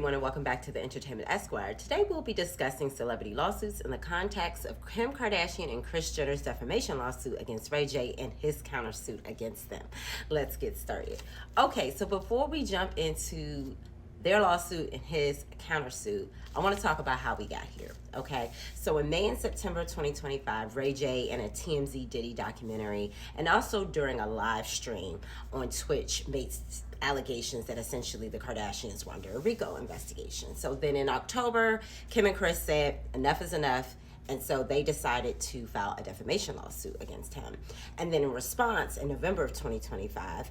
everyone, and welcome back to the Entertainment Esquire. Today we'll be discussing celebrity lawsuits in the context of Kim Kardashian and Kris Jenner's defamation lawsuit against Ray J and his countersuit against them. Let's get started. Okay, so before we jump into their lawsuit and his countersuit, I want to talk about how we got here, okay? So in May and September 2025, Ray J in a TMZ Diddy documentary and also during a live stream on Twitch made allegations that essentially the Kardashians were under a RICO investigation. So then in October, Kim and Kris said enough is enough, and so they decided to file a defamation lawsuit against him. And then in response, in November of 2025,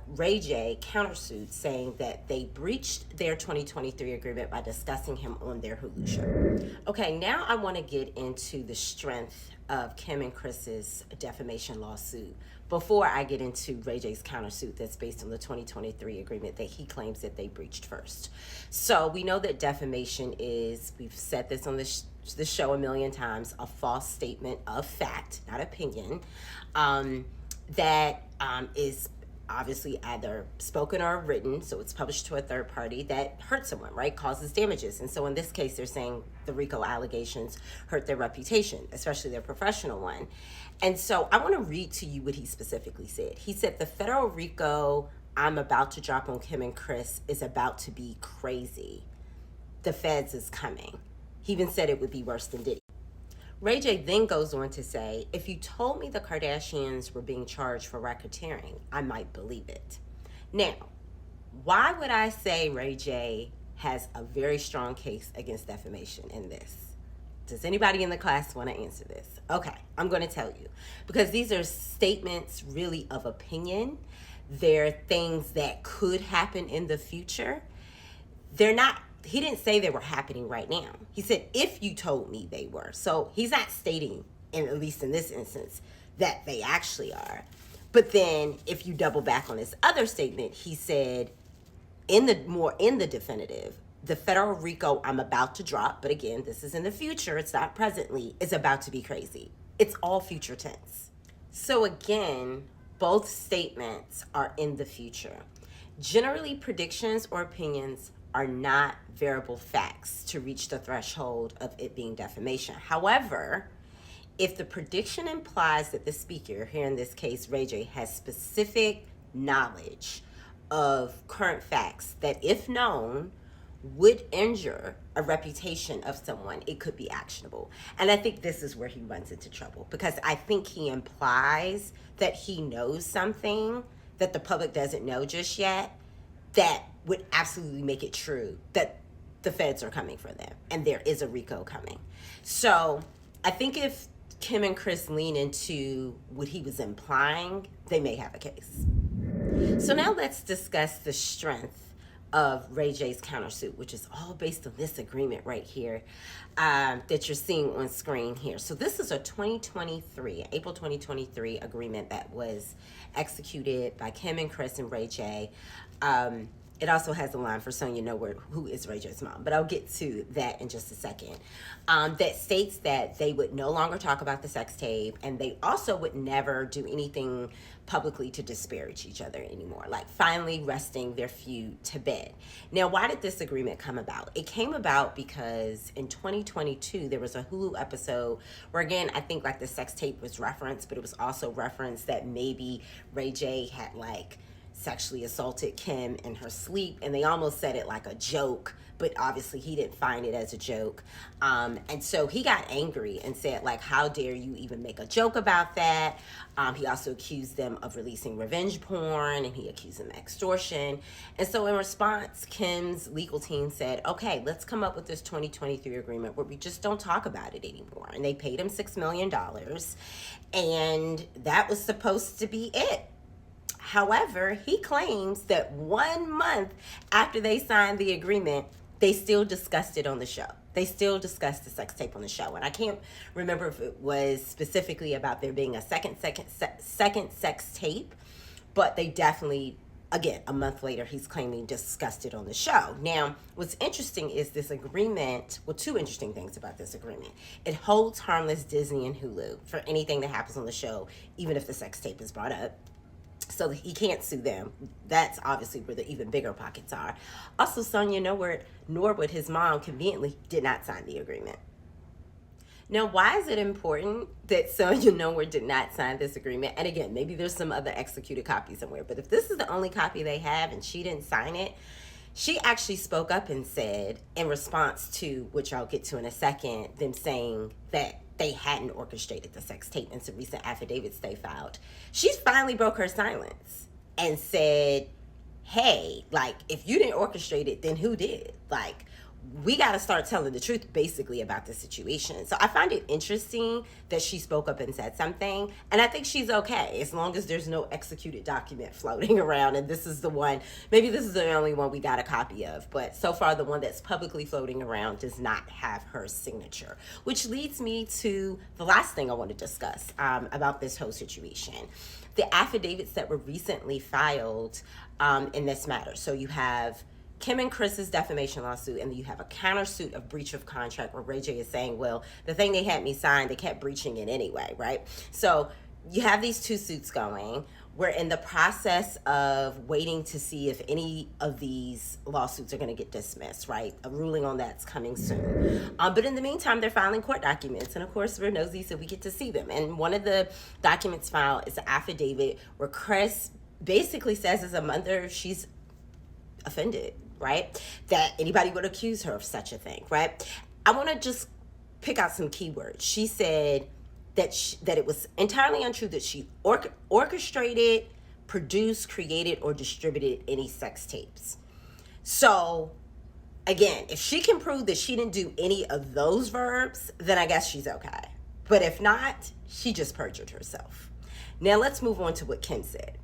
Ray J countersued saying that they breached their 2023 agreement by discussing him on their Hulu show. Okay, now I want to get into the strength of Kim and Kris's defamation lawsuit before I get into Ray J's countersuit that's based on the 2023 agreement that he claims that they breached first. So we know that defamation is, we've said this on this show a million times, a false statement of fact, not opinion, that is obviously either spoken or written, so it's published to a third party that hurts someone, right? Causes damages. And so in this case, they're saying the RICO allegations hurt their reputation, especially their professional one. And so I want to read to you what he specifically said. He said, the federal RICO I'm about to drop on Kim and Kris is about to be crazy. The feds is coming. He even said it would be worse than Diddy. Ray J then goes on to say, if you told me the Kardashians were being charged for racketeering, I might believe it. Now, why would I say Ray J has a very strong case against defamation in this? Does anybody in the class want to answer this? Okay, I'm going to tell you. Because these are statements really of opinion. They're things that could happen in the future. They're not. He didn't say they were happening right now. He said, if you told me they were. So he's not stating, at least in this instance, that they actually are. But then if you double back on his other statement, he said, in the definitive, the federal RICO I'm about to drop, but again, this is in the future, it's not presently, is about to be crazy. It's all future tense. So again, both statements are in the future. Generally, predictions or opinions are not variable facts to reach the threshold of it being defamation. However, if the prediction implies that the speaker, here in this case Ray J, has specific knowledge of current facts that, if known, would injure a reputation of someone, it could be actionable. And I think this is where he runs into trouble, because I think he implies that he knows something that the public doesn't know just yet that would absolutely make it true that the feds are coming for them and there is a RICO coming. So I think if Kim and Kris lean into what he was implying, they may have a case. So now let's discuss the strength of Ray J's countersuit, which is all based on this agreement right here that you're seeing on screen here. So this is a April 2023 agreement that was executed by Kim and Kris and Ray J. It also has a line for Sonya Nowhere, who is Ray J's mom, but I'll get to that in just a second. That states that they would no longer talk about the sex tape, and they also would never do anything publicly to disparage each other anymore, like finally resting their feud to bed. Now, why did this agreement come about? It came about because in 2022, there was a Hulu episode where, again, I think like the sex tape was referenced, but it was also referenced that maybe Ray J had like sexually assaulted Kim in her sleep, and they almost said it like a joke, but obviously he didn't find it as a joke. And so he got angry and said, like, how dare you even make a joke about that? He also accused them of releasing revenge porn, and he accused them of extortion. And so in response, Kim's legal team said, okay, let's come up with this 2023 agreement where we just don't talk about it anymore. And they paid him $6 million, and that was supposed to be it. However, he claims that 1 month after they signed the agreement, they still discussed it on the show. They still discussed the sex tape on the show. And I can't remember if it was specifically about there being a second sex tape, but they definitely, again, a month later, he's claiming discussed it on the show. Now, what's interesting is this agreement, well, two interesting things about this agreement. It holds harmless Disney and Hulu for anything that happens on the show, even if the sex tape is brought up. So he can't sue them. That's obviously where the even bigger pockets are. Also, Sonia Norwood, his mom, conveniently did not sign the agreement. Now, why is it important that Sonia Norwood did not sign this agreement? And again, maybe there's some other executed copy somewhere, but if this is the only copy they have and she didn't sign it, she actually spoke up and said, in response to, which I'll get to in a second, them saying that they hadn't orchestrated the sex tape and some recent affidavits they filed. She finally broke her silence and said, hey, like, if you didn't orchestrate it, then who did? Like, we got to start telling the truth basically about the situation. So I find it interesting that she spoke up and said something. And I think she's okay as long as there's no executed document floating around. And this is the one, maybe this is the only one we got a copy of. But so far, the one that's publicly floating around does not have her signature, which leads me to the last thing I want to discuss about this whole situation. The affidavits that were recently filed in this matter. So you have Kim and Chris's defamation lawsuit, and then you have a countersuit of breach of contract where Ray J is saying, well, the thing they had me sign, they kept breaching it anyway, right? So you have these two suits going. We're in the process of waiting to see if any of these lawsuits are going to get dismissed, right? A ruling on that's coming soon. But in the meantime, they're filing court documents. And of course, we're nosy, so we get to see them. And one of the documents filed is an affidavit where Chris basically says as a mother, she's offended, right? That anybody would accuse her of such a thing, right? I want to just pick out some keywords. She said that it was entirely untrue that she orchestrated, produced, created, or distributed any sex tapes. So again, if she can prove that she didn't do any of those verbs, then I guess she's okay. But if not, she just perjured herself. Now let's move on to what Kim said.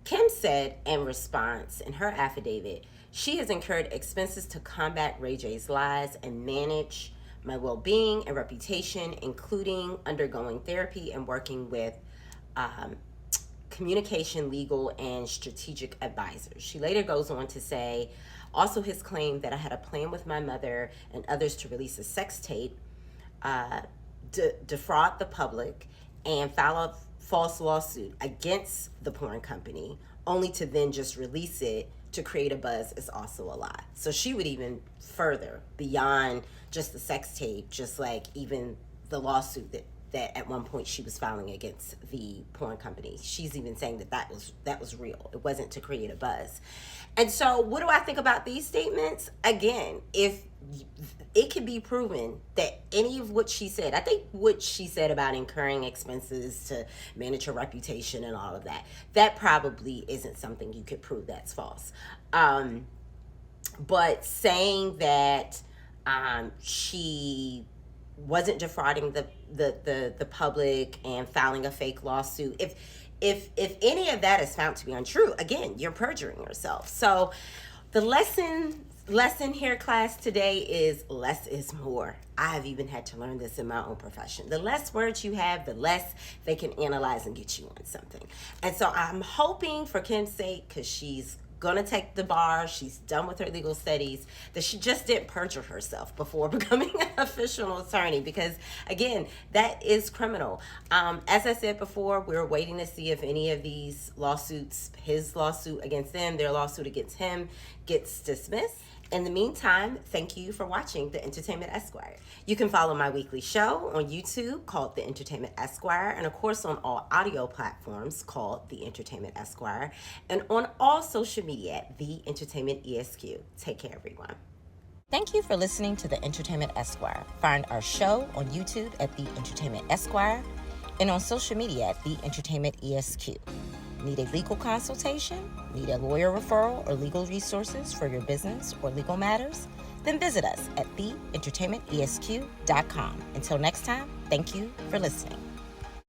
Kim said in response in her affidavit, she has incurred expenses to combat Ray J's lies and manage my well-being and reputation, including undergoing therapy and working with communication, legal, and strategic advisors. She later goes on to say, also his claim that I had a plan with my mother and others to release a sex tape, defraud the public, and file a false lawsuit against the porn company, only to then just release it to create a buzz is also a lie. So she would even further beyond just the sex tape, just like even the lawsuit that at one point she was filing against the porn company. She's even saying that was real. It wasn't to create a buzz. And so what do I think about these statements? Again, if it can be proven that any of what she said, I think what she said about incurring expenses to manage her reputation and all of that probably isn't something you could prove that's false. But saying that she wasn't defrauding the public and filing a fake lawsuit, if any of that is found to be untrue, again, you're perjuring yourself. So the lesson here, class, today is less is more. I have even had to learn this in my own profession. The less words you have, the less they can analyze and get you on something. And so I'm hoping for Kim's sake, because she's gonna take the bar, she's done with her legal studies, that she just didn't perjure herself before becoming an official attorney, because again, that is criminal. As I said before, we're waiting to see if any of these lawsuits, his lawsuit against them, their lawsuit against him, gets dismissed. In the meantime, thank you for watching The Entertainment Esquire. You can follow my weekly show on YouTube called The Entertainment Esquire, and of course on all audio platforms called The Entertainment Esquire, and on all social media at The Entertainment ESQ. Take care, everyone. Thank you for listening to The Entertainment Esquire. Find our show on YouTube at The Entertainment Esquire and on social media at The Entertainment ESQ. Need a legal consultation? Need a lawyer referral or legal resources for your business or legal matters? Then visit us at theentertainmentesq.com. Until next time, thank you for listening.